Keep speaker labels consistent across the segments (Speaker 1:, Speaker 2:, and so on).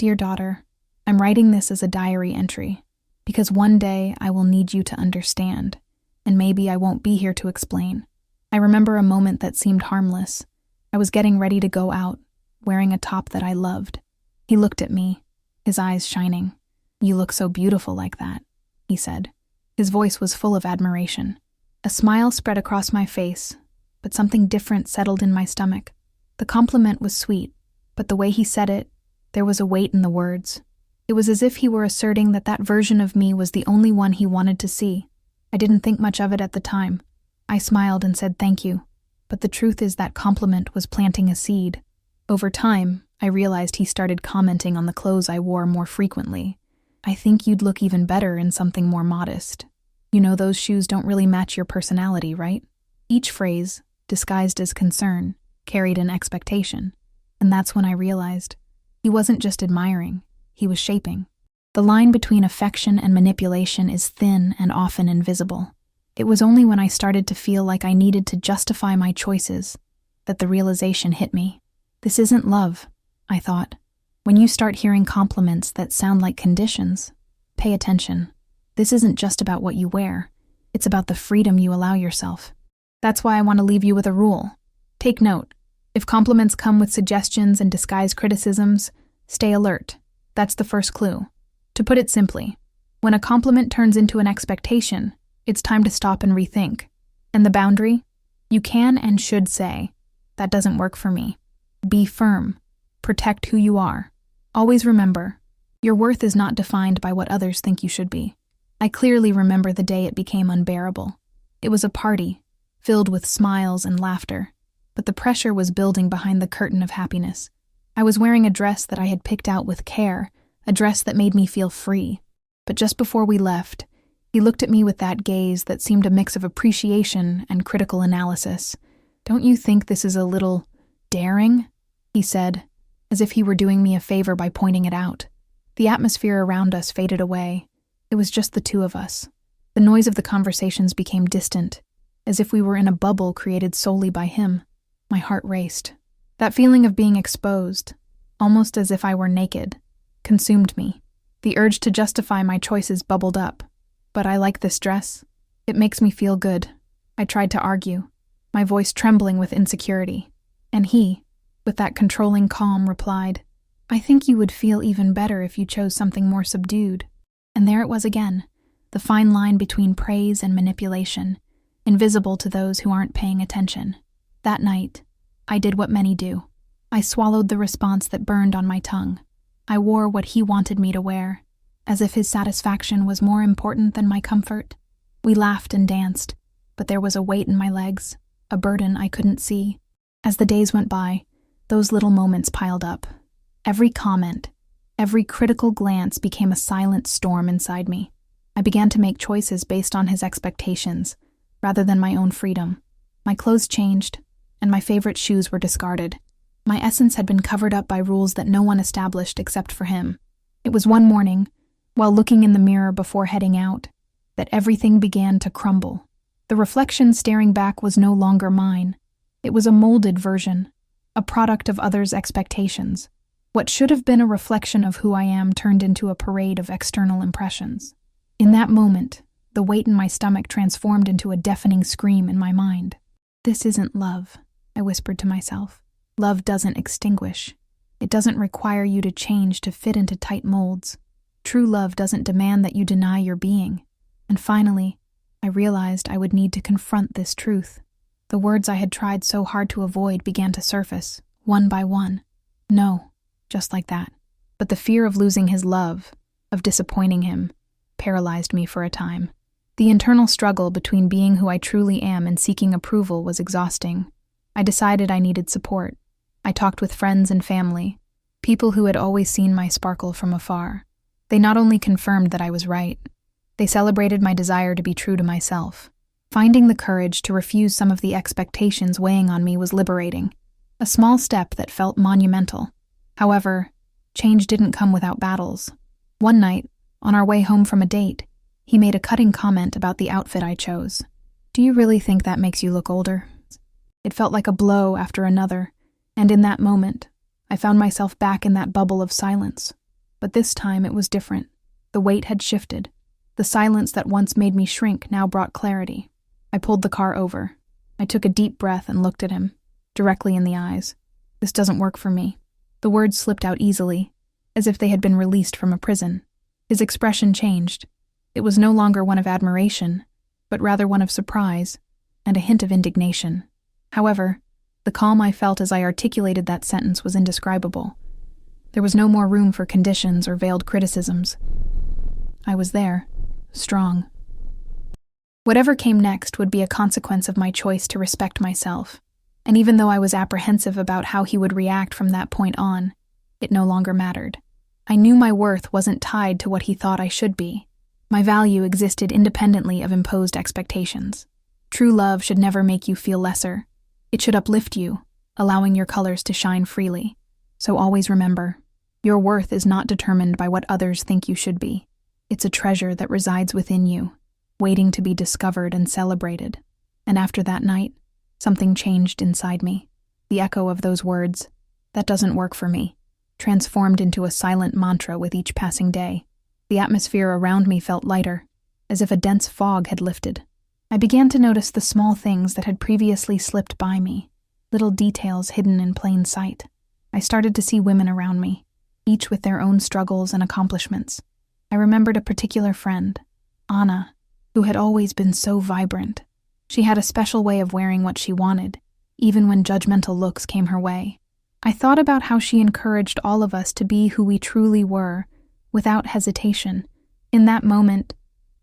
Speaker 1: Dear daughter, I'm writing this as a diary entry because one day I will need you to understand, and maybe I won't be here to explain. I remember a moment that seemed harmless. I was getting ready to go out, wearing a top that I loved. He looked at me, his eyes shining. "You look so beautiful like that," he said. His voice was full of admiration. A smile spread across my face, but something different settled in my stomach. The compliment was sweet, but the way he said it, there was a weight in the words. It was as if he were asserting that that version of me was the only one he wanted to see. I didn't think much of it at the time. I smiled and said thank you, but the truth is that compliment was planting a seed. Over time, I realized he started commenting on the clothes I wore more frequently. "I think you'd look even better in something more modest. You know, those shoes don't really match your personality, right?" Each phrase, disguised as concern, carried an expectation. And that's when I realized he wasn't just admiring, he was shaping. The line between affection and manipulation is thin and often invisible. It was only when I started to feel like I needed to justify my choices that the realization hit me. This isn't love, I thought. When you start hearing compliments that sound like conditions, pay attention. This isn't just about what you wear. It's about the freedom you allow yourself. That's why I want to leave you with a rule. Take note. If compliments come with suggestions and disguised criticisms, stay alert. That's the first clue. To put it simply, when a compliment turns into an expectation, it's time to stop and rethink. And the boundary? You can and should say, "That doesn't work for me." Be firm. Protect who you are. Always remember, your worth is not defined by what others think you should be. I clearly remember the day it became unbearable. It was a party, filled with smiles and laughter, but the pressure was building behind the curtain of happiness. I was wearing a dress that I had picked out with care, a dress that made me feel free. But just before we left, he looked at me with that gaze that seemed a mix of appreciation and critical analysis. "Don't you think this is a little daring?" he said, as if he were doing me a favor by pointing it out. The atmosphere around us faded away. It was just the two of us. The noise of the conversations became distant, as if we were in a bubble created solely by him. My heart raced. That feeling of being exposed, almost as if I were naked, consumed me. The urge to justify my choices bubbled up. "But I like this dress. It makes me feel good." I tried to argue, my voice trembling with insecurity. And he, with that controlling calm, replied, "I think you would feel even better if you chose something more subdued." And there it was again, the fine line between praise and manipulation, invisible to those who aren't paying attention. That night, I did what many do. I swallowed the response that burned on my tongue. I wore what he wanted me to wear, as if his satisfaction was more important than my comfort. We laughed and danced, but there was a weight in my legs, a burden I couldn't see. As the days went by, those little moments piled up. Every comment, every critical glance became a silent storm inside me. I began to make choices based on his expectations, rather than my own freedom. My clothes changed, and my favorite shoes were discarded. My essence had been covered up by rules that no one established except for him. It was one morning, while looking in the mirror before heading out, that everything began to crumble. The reflection staring back was no longer mine. It was a molded version, a product of others' expectations. What should have been a reflection of who I am turned into a parade of external impressions. In that moment, the weight in my stomach transformed into a deafening scream in my mind. "This isn't love," I whispered to myself. "Love doesn't extinguish. It doesn't require you to change to fit into tight molds. True love doesn't demand that you deny your being." And finally, I realized I would need to confront this truth. The words I had tried so hard to avoid began to surface, one by one. No, just like that. But the fear of losing his love, of disappointing him, paralyzed me for a time. The internal struggle between being who I truly am and seeking approval was exhausting. I decided I needed support. I talked with friends and family, people who had always seen my sparkle from afar. They not only confirmed that I was right, they celebrated my desire to be true to myself. Finding the courage to refuse some of the expectations weighing on me was liberating, a small step that felt monumental. However, change didn't come without battles. One night, on our way home from a date, he made a cutting comment about the outfit I chose. "Do you really think that makes you look older?" It felt like a blow after another, and in that moment, I found myself back in that bubble of silence, But this time it was different. The weight had shifted. The silence that once made me shrink now brought clarity. I pulled the car over. I took a deep breath and looked at him, directly in the eyes. This doesn't work for me. The words slipped out easily, as if they had been released from a prison. His expression changed. It was no longer one of admiration, but rather one of surprise and a hint of indignation. However, the calm I felt as I articulated that sentence was indescribable. There was no more room for conditions or veiled criticisms. I was there, strong. Whatever came next would be a consequence of my choice to respect myself, and even though I was apprehensive about how he would react from that point on, it no longer mattered. I knew my worth wasn't tied to what he thought I should be. My value existed independently of imposed expectations. True love should never make you feel lesser. It should uplift you, allowing your colors to shine freely. So always remember, your worth is not determined by what others think you should be. It's a treasure that resides within you, waiting to be discovered and celebrated. And after that night, something changed inside me. The echo of those words, "That doesn't work for me," transformed into a silent mantra with each passing day. The atmosphere around me felt lighter, as if a dense fog had lifted. I began to notice the small things that had previously slipped by me, little details hidden in plain sight. I started to see women around me, each with their own struggles and accomplishments. I remembered a particular friend, Anna, who had always been so vibrant. She had a special way of wearing what she wanted, even when judgmental looks came her way. I thought about how she encouraged all of us to be who we truly were, without hesitation. In that moment,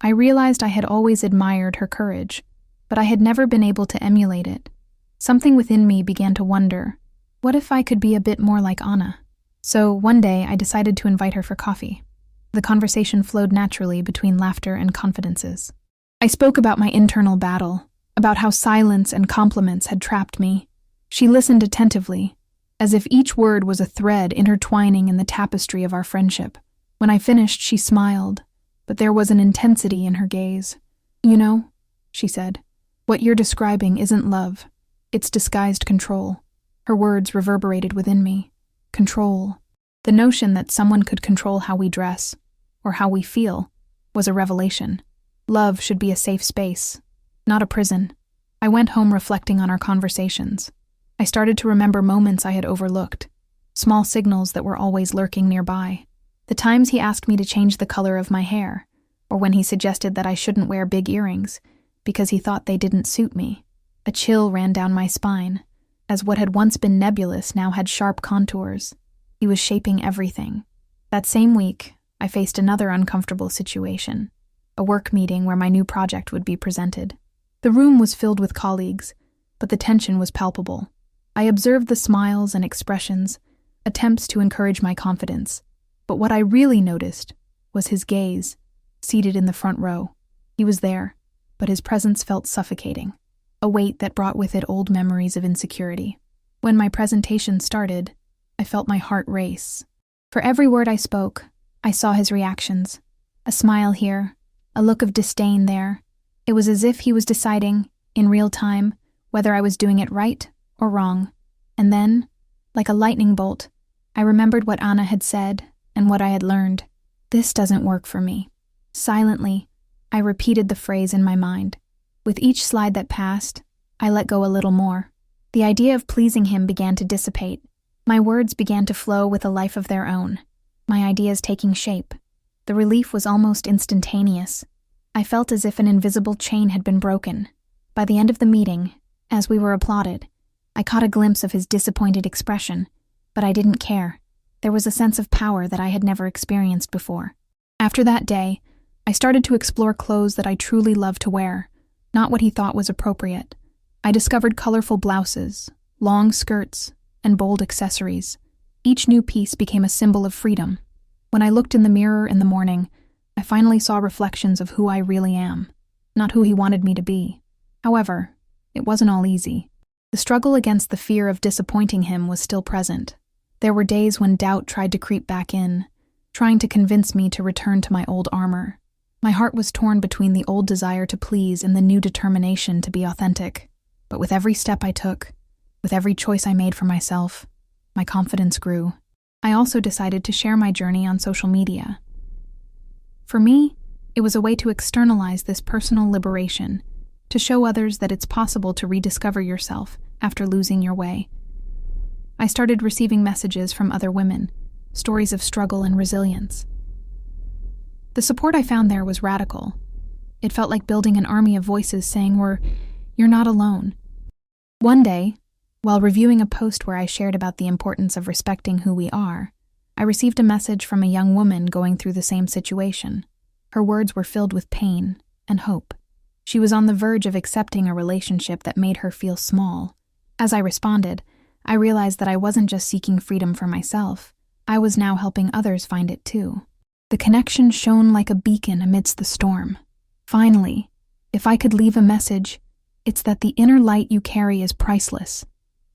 Speaker 1: I realized I had always admired her courage, but I had never been able to emulate it. Something within me began to wonder, what if I could be a bit more like Anna? So one day I decided to invite her for coffee. The conversation flowed naturally between laughter and confidences. I spoke about my internal battle, about how silence and compliments had trapped me. She listened attentively, as if each word was a thread intertwining in the tapestry of our friendship. When I finished, she smiled, but there was an intensity in her gaze. "You know," she said, "what you're describing isn't love. It's disguised control." Her words reverberated within me. Control. The notion that someone could control how we dress, or how we feel, was a revelation. Love should be a safe space, not a prison. I went home reflecting on our conversations. I started to remember moments I had overlooked, small signals that were always lurking nearby. The times he asked me to change the color of my hair, or when he suggested that I shouldn't wear big earrings because he thought they didn't suit me. A chill ran down my spine, as what had once been nebulous now had sharp contours. He was shaping everything. That same week, I faced another uncomfortable situation, a work meeting where my new project would be presented. The room was filled with colleagues, but the tension was palpable. I observed the smiles and expressions, attempts to encourage my confidence. But what I really noticed was his gaze, seated in the front row. He was there, but his presence felt suffocating, a weight that brought with it old memories of insecurity. When my presentation started, I felt my heart race. For every word I spoke, I saw his reactions. A smile here, a look of disdain there. It was as if he was deciding, in real time, whether I was doing it right or wrong. And then, like a lightning bolt, I remembered what Anna had said and what I had learned. This doesn't work for me. Silently, I repeated the phrase in my mind. With each slide that passed, I let go a little more. The idea of pleasing him began to dissipate. My words began to flow with a life of their own, my ideas taking shape. The relief was almost instantaneous. I felt as if an invisible chain had been broken. By the end of the meeting, as we were applauded, I caught a glimpse of his disappointed expression, but I didn't care. There was a sense of power that I had never experienced before. After that day, I started to explore clothes that I truly loved to wear, not what he thought was appropriate. I discovered colorful blouses, long skirts, and bold accessories. Each new piece became a symbol of freedom. When I looked in the mirror in the morning, I finally saw reflections of who I really am, not who he wanted me to be. However, it wasn't all easy. The struggle against the fear of disappointing him was still present. There were days when doubt tried to creep back in, trying to convince me to return to my old armor. My heart was torn between the old desire to please and the new determination to be authentic. But with every step I took, with every choice I made for myself, my confidence grew. I also decided to share my journey on social media. For me, it was a way to externalize this personal liberation, to show others that it's possible to rediscover yourself after losing your way. I started receiving messages from other women, stories of struggle and resilience. The support I found there was radical. It felt like building an army of voices saying you're not alone. One day, while reviewing a post where I shared about the importance of respecting who we are, I received a message from a young woman going through the same situation. Her words were filled with pain and hope. She was on the verge of accepting a relationship that made her feel small. As I responded, I realized that I wasn't just seeking freedom for myself. I was now helping others find it too. The connection shone like a beacon amidst the storm. Finally, if I could leave a message, it's that the inner light you carry is priceless.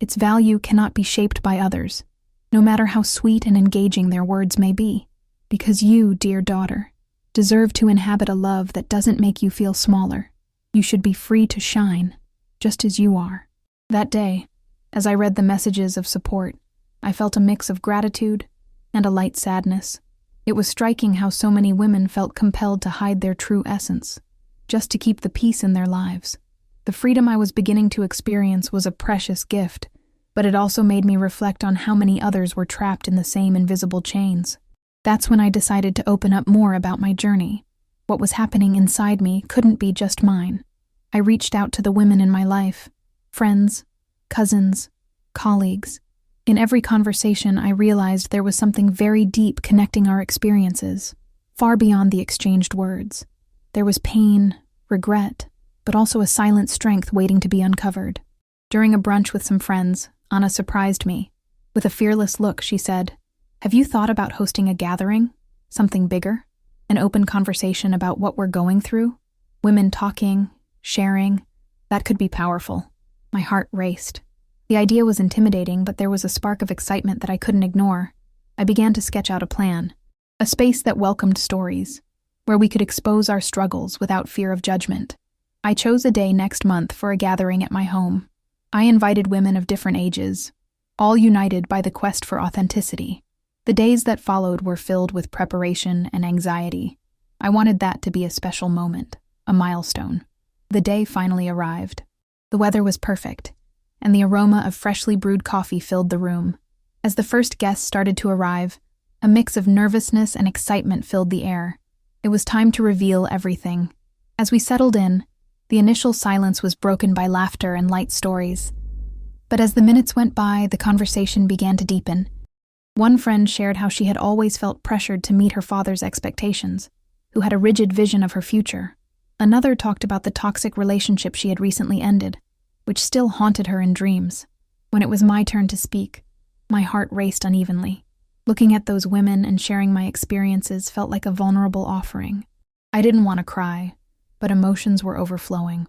Speaker 1: Its value cannot be shaped by others, no matter how sweet and engaging their words may be. Because you, dear daughter, deserve to inhabit a love that doesn't make you feel smaller. You should be free to shine, just as you are. That day, as I read the messages of support, I felt a mix of gratitude and a light sadness. It was striking how so many women felt compelled to hide their true essence, just to keep the peace in their lives. The freedom I was beginning to experience was a precious gift, but it also made me reflect on how many others were trapped in the same invisible chains. That's when I decided to open up more about my journey. What was happening inside me couldn't be just mine. I reached out to the women in my life, friends, cousins, colleagues. In every conversation, I realized there was something very deep connecting our experiences, far beyond the exchanged words. There was pain, regret, but also a silent strength waiting to be uncovered. During a brunch with some friends, Anna surprised me. With a fearless look, she said, "Have you thought about hosting a gathering? Something bigger? An open conversation about what we're going through? Women talking, sharing. That could be powerful." My heart raced. The idea was intimidating, but there was a spark of excitement that I couldn't ignore. I began to sketch out a plan. A space that welcomed stories, where we could expose our struggles without fear of judgment. I chose a day next month for a gathering at my home. I invited women of different ages, all united by the quest for authenticity. The days that followed were filled with preparation and anxiety. I wanted that to be a special moment, a milestone. The day finally arrived. The weather was perfect, and the aroma of freshly brewed coffee filled the room. As the first guests started to arrive, a mix of nervousness and excitement filled the air. It was time to reveal everything. As we settled in, the initial silence was broken by laughter and light stories. But as the minutes went by, the conversation began to deepen. One friend shared how she had always felt pressured to meet her father's expectations, who had a rigid vision of her future. Another talked about the toxic relationship she had recently ended, which still haunted her in dreams. When it was my turn to speak, my heart raced unevenly. Looking at those women and sharing my experiences felt like a vulnerable offering. I didn't want to cry, but emotions were overflowing.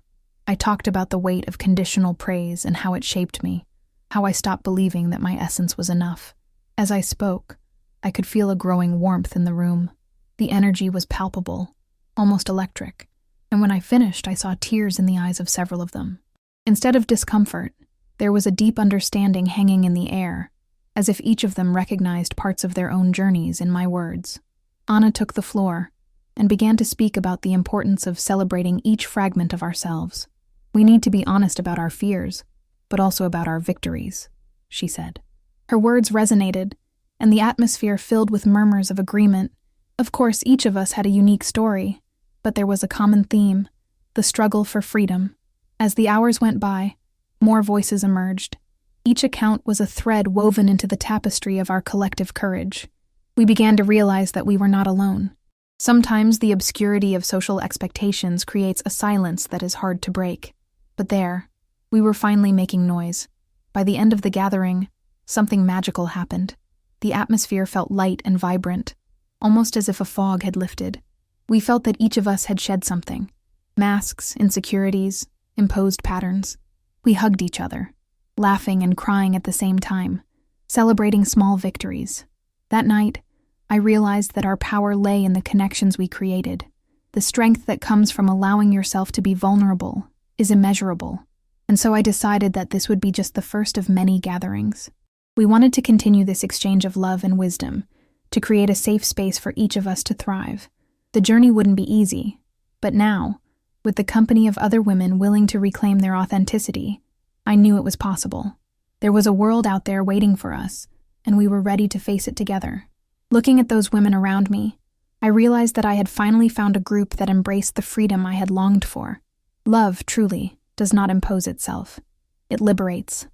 Speaker 1: I talked about the weight of conditional praise and how it shaped me, how I stopped believing that my essence was enough. As I spoke, I could feel a growing warmth in the room. The energy was palpable, almost electric, and when I finished, I saw tears in the eyes of several of them. Instead of discomfort, there was a deep understanding hanging in the air, as if each of them recognized parts of their own journeys in my words. Anna took the floor and began to speak about the importance of celebrating each fragment of ourselves. "We need to be honest about our fears, but also about our victories," she said. Her words resonated, and the atmosphere filled with murmurs of agreement. Of course, each of us had a unique story, but there was a common theme: the struggle for freedom. As the hours went by, more voices emerged. Each account was a thread woven into the tapestry of our collective courage. We began to realize that we were not alone. Sometimes the obscurity of social expectations creates a silence that is hard to break. But there, we were finally making noise. By the end of the gathering, something magical happened. The atmosphere felt light and vibrant, almost as if a fog had lifted. We felt that each of us had shed something: masks, insecurities, imposed patterns. We hugged each other, laughing and crying at the same time, celebrating small victories. That night, I realized that our power lay in the connections we created. The strength that comes from allowing yourself to be vulnerable is immeasurable, and so I decided that this would be just the first of many gatherings. We wanted to continue this exchange of love and wisdom, to create a safe space for each of us to thrive. The journey wouldn't be easy, but now, with the company of other women willing to reclaim their authenticity, I knew it was possible. There was a world out there waiting for us, and we were ready to face it together. Looking at those women around me, I realized that I had finally found a group that embraced the freedom I had longed for. Love, truly, does not impose itself. It liberates.